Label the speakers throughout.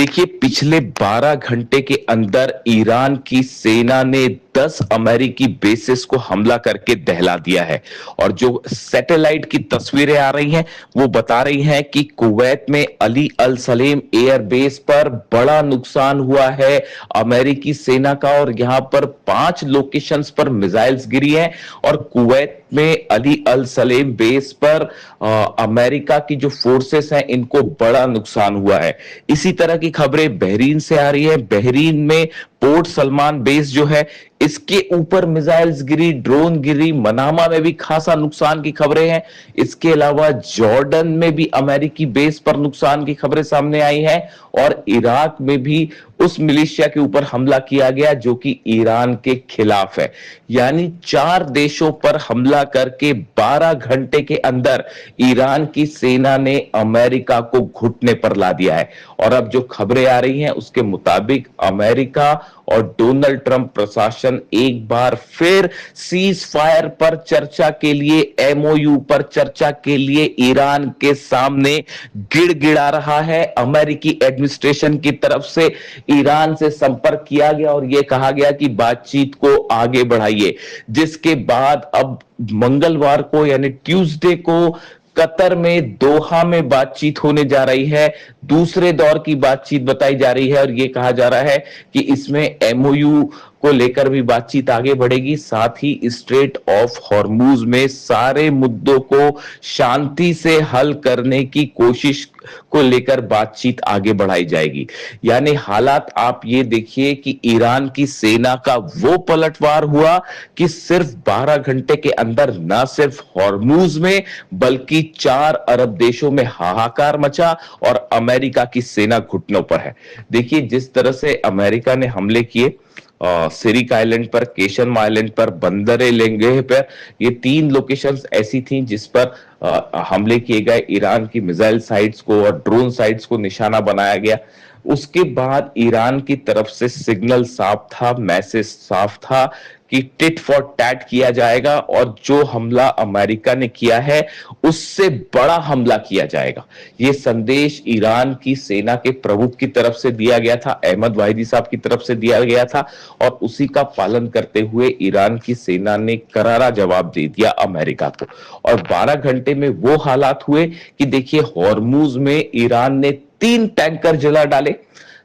Speaker 1: देखिए, पिछले 12 घंटे के अंदर ईरान की सेना ने 10 अमेरिकी बेसिस को हमला करके दहला दिया है। और जो सैटेलाइट की तस्वीरें आ रही हैं वो बता रही हैं कि कुवैत में अली अल सलेम एयर बेस पर बड़ा नुकसान हुआ है अमेरिकी सेना का, और यहां पर 5 लोकेशंस पर मिसाइल्स गिरी हैं। और कुवैत में अली अल सलेम बेस पर अमेरिका की जो फोर्सेस हैं इनको बड़ा नुकसान हुआ है। इसी तरह की खबरें बहरीन से आ रही है। बहरीन में पोर्ट सलमान बेस जो है इसके ऊपर मिसाइल्स गिरी, ड्रोन गिरी। मनामा में भी खासा नुकसान की खबरें हैं। इसके अलावा जॉर्डन में भी अमेरिकी बेस पर नुकसान की खबरें सामने आई हैं। और इराक में भी उस मिलिशिया के ऊपर हमला किया गया जो कि ईरान के खिलाफ है। यानी 4 देशों पर हमला करके 12 घंटे के अंदर ईरान की सेना ने अमेरिका को घुटने पर ला दिया है। और अब जो खबरें आ रही हैं उसके मुताबिक अमेरिका और डोनाल्ड ट्रंप प्रशासन एक बार फिर सीज फायर पर चर्चा के लिए, एमओयू पर चर्चा के लिए ईरान के सामने गिड़गिड़ा रहा है। अमेरिकी एडमिनिस्ट्रेशन की तरफ से ईरान से संपर्क किया गया और यह कहा गया कि बातचीत को आगे बढ़ाइए, जिसके बाद अब मंगलवार को यानी ट्यूसडे को कतर में दोहा में बातचीत होने जा रही है। दूसरे दौर की बातचीत बताई जा रही है और यह कहा जा रहा है कि इसमें एमओयू को लेकर भी बातचीत आगे बढ़ेगी। साथ ही स्ट्रेट ऑफ हॉर्मूज में सारे मुद्दों को शांति से हल करने की कोशिश को लेकर बातचीत आगे बढ़ाई जाएगी। यानी हालात आप ये देखिए कि ईरान की सेना का वो पलटवार हुआ कि सिर्फ 12 घंटे के अंदर न सिर्फ हॉर्मूज में बल्कि 4 अरब देशों में हाहाकार मचा और अमेरिका की सेना घुटनों पर है। देखिए, जिस तरह से अमेरिका ने हमले किए सिरिक आइलैंड पर, केशम आइलैंड पर, बंदर लेंगे पर, ये 3 लोकेशंस ऐसी थी जिस पर हमले किए गए। ईरान की मिसाइल साइट्स को और ड्रोन साइट्स को निशाना बनाया गया। उसके बाद ईरान की तरफ से सिग्नल साफ था, मैसेज साफ था कि टिट फॉर टैट किया जाएगा और जो हमला अमेरिका ने किया है उससे बड़ा हमला किया जाएगा। यह संदेश ईरान की सेना के प्रमुख की तरफ से दिया गया था, अहमद वाहिदी साहब की तरफ से दिया गया था, और उसी का पालन करते हुए ईरान की सेना ने करारा जवाब दे दिया अमेरिका को। और 12 घंटे में वो हालात हुए कि देखिए, हॉर्मूज में ईरान ने 3 टैंकर जला डाले।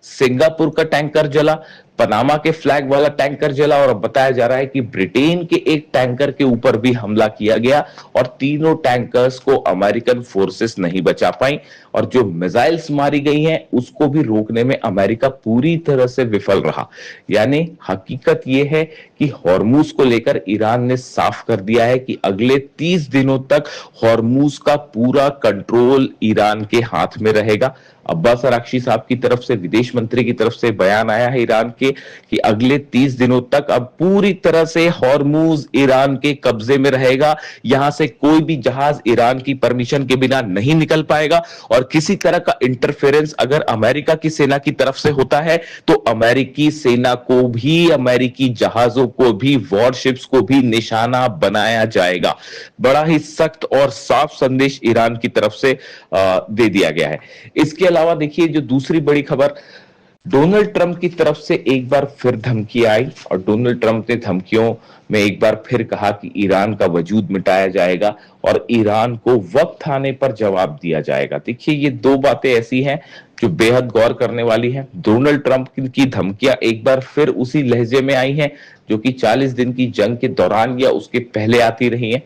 Speaker 1: सिंगापुर का टैंकर जला, पनामा के फ्लैग वाला टैंकर जला, और अब बताया जा रहा है कि ब्रिटेन के एक टैंकर के ऊपर भी हमला किया गया और तीनों टैंकर्स को अमेरिकन फोर्सेस नहीं बचा पाई। और जो मिसाइल्स मारी गई हैं उसको भी रोकने में अमेरिका पूरी तरह से विफल रहा। यानी हकीकत यह है कि हॉर्मूज को लेकर ईरान ने साफ कर दिया है कि अगले 30 दिनों तक हॉर्मूज का पूरा कंट्रोल ईरान के हाथ में रहेगा। अब्बास अराक्ची साहब की तरफ से, विदेश मंत्री की तरफ से बयान आया है ईरान के कि अगले 30 दिनों तक अब पूरी तरह से हॉर्मूज ईरान के कब्जे में रहेगा। यहां से कोई भी जहाज ईरान की परमिशन के बिना नहीं निकल पाएगा, और किसी तरह का इंटरफेरेंस अगर अमेरिका की सेना की तरफ से होता है तो अमेरिकी सेना को भी, अमेरिकी जहाजों को भी, वॉरशिप्स को भी निशाना बनाया जाएगा। बड़ा ही सख्त और साफ संदेश ईरान की तरफ से दे दिया गया है। इसके अलावा देखिए, जो दूसरी बड़ी खबर, डोनाल्ड ट्रंप की तरफ से एक बार फिर धमकी आई और डोनाल्ड ट्रंप ने धमकियों में एक बार फिर कहा कि ईरान का वजूद मिटाया जाएगा और ईरान को वक्त आने पर जवाब दिया जाएगा। देखिए, ये 2 बातें ऐसी हैं जो बेहद गौर करने वाली हैं। डोनाल्ड ट्रंप की धमकियां एक बार फिर उसी लहजे में आई हैं जो कि 40 दिन की जंग के दौरान या उसके पहले आती रही हैं।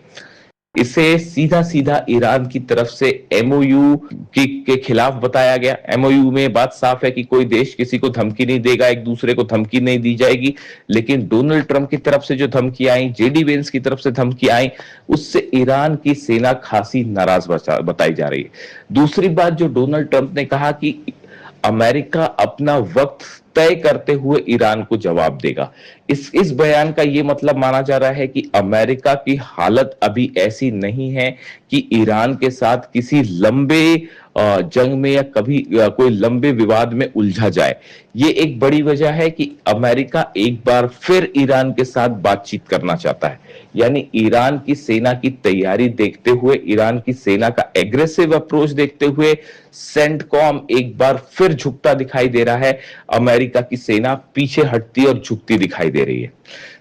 Speaker 1: इसे सीधा सीधा ईरान की तरफ से एमओयू के खिलाफ बताया गया। एमओयू में बात साफ है कि कोई देश किसी को धमकी नहीं देगा, एक दूसरे को धमकी नहीं दी जाएगी। लेकिन डोनाल्ड ट्रंप की तरफ से जो धमकी आई, जेडी वेंस की तरफ से धमकी आई, उससे ईरान की सेना खासी नाराज बताई जा रही है। दूसरी बात जो डोनाल्ड ट्रंप ने कहा कि अमेरिका अपना वक्त तय करते हुए ईरान को जवाब देगा। इस बयान का ये मतलब माना जा रहा है कि अमेरिका की हालत अभी ऐसी नहीं है कि ईरान के साथ किसी लंबे जंग में या कभी कोई लंबे विवाद में उलझा जाए। ये एक बड़ी वजह है कि अमेरिका एक बार फिर ईरान के साथ बातचीत करना चाहता है। यानी ईरान की सेना की तैयारी देखते हुए, ईरान की सेना का एग्रेसिव अप्रोच देखते हुए सेंटकॉम एक बार फिर झुकता दिखाई दे रहा है। अमेरिका की सेना पीछे हटती और झुकती दिखाई दे रही है।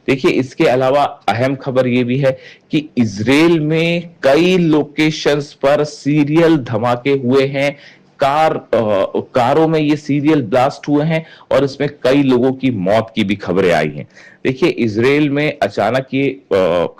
Speaker 1: देखिए, इसके अलावा अहम खबर यह भी है कि इजराइल में कई लोकेशंस पर सीरियल धमाके हुए हैं। कारों में ये सीरियल ब्लास्ट हुए हैं और इसमें कई लोगों की मौत की भी खबरें आई हैं। देखिए, इजराइल में अचानक ये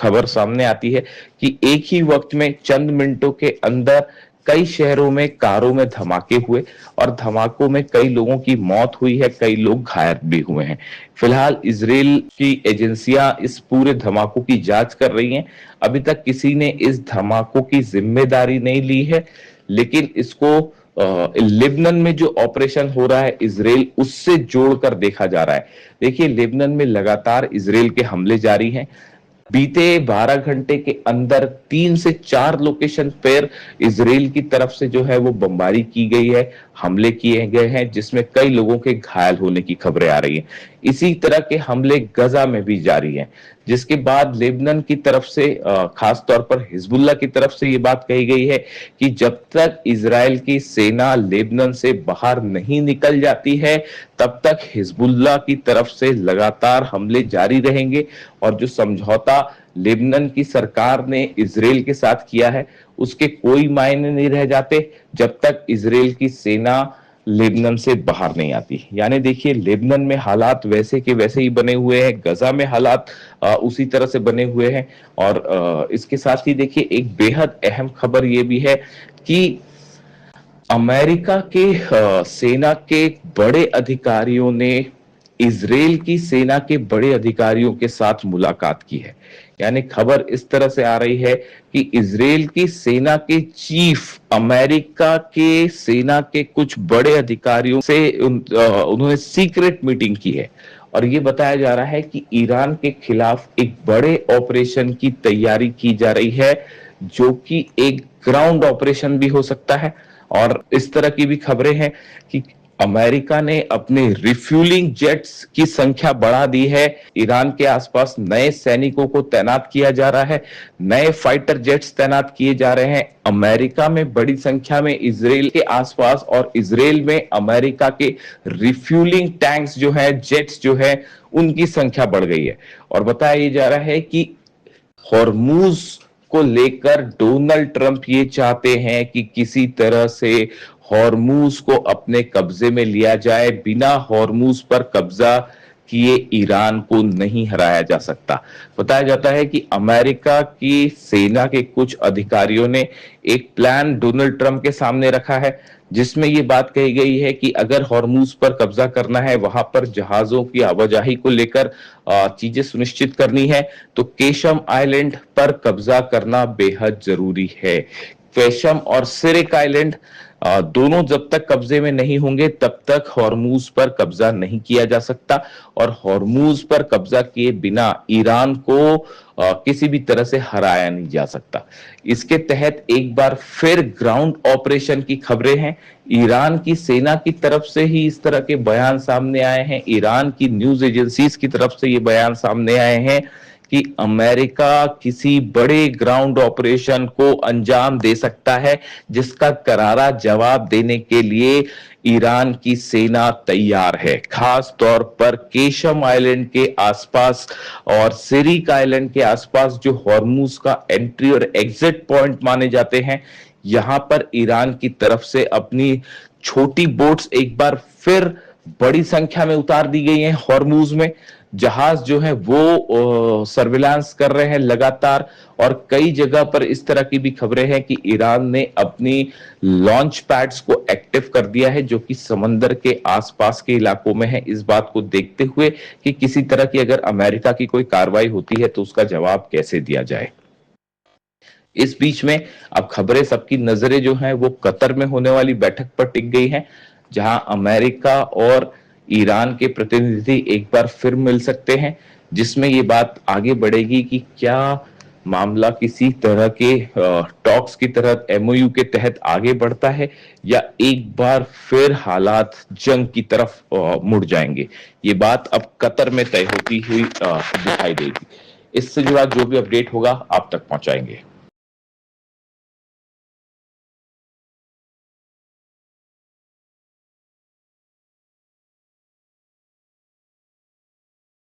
Speaker 1: खबर सामने आती है कि एक ही वक्त में चंद मिनटों के अंदर कई शहरों में कारों में धमाके हुए और धमाकों में कई लोगों की मौत हुई है, कई लोग घायल भी हुए हैं। फिलहाल इजराइल की एजेंसियां इस पूरे धमाकों की जांच कर रही हैं। अभी तक किसी ने इस धमाकों की जिम्मेदारी नहीं ली है, लेकिन इसको लेबनान में जो ऑपरेशन हो रहा है इजराइल, उससे जोड़कर देखा जा रहा है। देखिए, लेबनान में लगातार इजराइल के हमले जारी हैं। बीते 12 घंटे के अंदर 3 से 4 लोकेशन पर इजराइल की तरफ से जो है वो बमबारी की गई है, हमले किए गए हैं, जिसमें कई लोगों के घायल होने की खबरें आ रही हैं। इसी तरह के हमले गजा में भी जारी हैं, जिसके बाद लेबनान की तरफ से खास तौर पर हिजबुल्लाह की तरफ से ये बात कही गई है कि जब तक इजराइल की सेना लेबनान से बाहर नहीं निकल जाती है, तब तक हिजबुल्लाह की तरफ से लगातार हमले जारी रहेंगे और जो समझौता लेबनान की सरकार ने इजराइल के साथ किया है, उसके कोई मायने नहीं रह जाते जब तक इजराइल की सेना लेबनान से बाहर नहीं आती। यानी देखिए, लेबनान में हालात वैसे के वैसे ही बने हुए हैं, गजा में हालात उसी तरह से बने हुए हैं। और इसके साथ ही देखिए, एक बेहद अहम खबर यह भी है कि अमेरिका के सेना के बड़े अधिकारियों ने इजराइल की सेना के बड़े अधिकारियों के साथ मुलाकात की है। यानी खबर इस तरह से आ रही है कि इजराइल की सेना के चीफ अमेरिका के सेना के कुछ बड़े अधिकारियों से उन्होंने सीक्रेट मीटिंग की है और ये बताया जा रहा है कि ईरान के खिलाफ एक बड़े ऑपरेशन की तैयारी की जा रही है, जो कि एक ग्राउंड ऑपरेशन भी हो सकता है। और इस तरह की भी खबरें हैं कि अमेरिका ने अपने रिफ्यूलिंग जेट्स की संख्या बढ़ा दी है। ईरान के आसपास नए सैनिकों को तैनात किया जा रहा है, नए फाइटर जेट्स तैनात किए जा रहे हैं। अमेरिका में बड़ी संख्या में इजराइल के आसपास और इजराइल में अमेरिका के रिफ्यूलिंग टैंक्स जो है, जेट्स जो है, उनकी संख्या बढ़ गई है। और बताया जा रहा है कि हॉर्मूज को लेकर डोनाल्ड ट्रंप ये चाहते हैं कि किसी तरह से हॉर्मूज को अपने कब्जे में लिया जाए। बिना हॉर्मूज पर कब्जा किए ईरान को नहीं हराया जा सकता। बताया जाता है कि अमेरिका की सेना के कुछ अधिकारियों ने एक प्लान डोनाल्ड ट्रंप के सामने रखा है, जिसमें यह बात कही गई है कि अगर हॉर्मूज पर कब्जा करना है, वहां पर जहाजों की आवाजाही को लेकर चीजें सुनिश्चित करनी है, तो केशम आइलैंड पर कब्जा करना बेहद जरूरी है। केशम और सिरिक आइलैंड दोनों जब तक कब्जे में नहीं होंगे, तब तक हॉर्मूज पर कब्जा नहीं किया जा सकता और हॉर्मूज पर कब्जा किए बिना ईरान को किसी भी तरह से हराया नहीं जा सकता। इसके तहत एक बार फिर ग्राउंड ऑपरेशन की खबरें हैं। ईरान की सेना की तरफ से ही इस तरह के बयान सामने आए हैं, ईरान की न्यूज एजेंसीज की तरफ से ये बयान सामने आए हैं कि अमेरिका किसी बड़े ग्राउंड ऑपरेशन को अंजाम दे सकता है, जिसका करारा जवाब देने के लिए ईरान की सेना तैयार है। खास तौर पर केशम आइलैंड के आसपास और सिरिक आइलैंड के आसपास जो हॉर्मूज का एंट्री और एग्जिट पॉइंट माने जाते हैं, यहां पर ईरान की तरफ से अपनी छोटी बोट्स एक बार फिर बड़ी संख्या में उतार दी गई हैं हॉर्मूज में। जहाज जो है वो सर्विलांस कर रहे हैं लगातार और कई जगह पर इस तरह की भी खबरें हैं कि ईरान ने अपनी लॉन्च पैड्स को एक्टिव कर दिया है, जो कि समंदर के आसपास के इलाकों में है। इस बात को देखते हुए कि किसी तरह की अगर अमेरिका की कोई कार्रवाई होती है तो उसका जवाब कैसे दिया जाए। इस बीच में अब खबरें, सबकी नजरें जो हैं वो कतर में होने वाली बैठक पर टिक गई हैं, जहां अमेरिका और ईरान के प्रतिनिधि एक बार फिर मिल सकते हैं, जिसमें ये बात आगे बढ़ेगी कि क्या मामला किसी तरह के टॉक्स की तरह एमओयू के तहत आगे बढ़ता है, या एक बार फिर हालात जंग की तरफ मुड़ जाएंगे। ये बात अब कतर में तय होती हुई दिखाई देगी। इससे जुड़ा जो भी अपडेट होगा आप तक पहुंचाएंगे।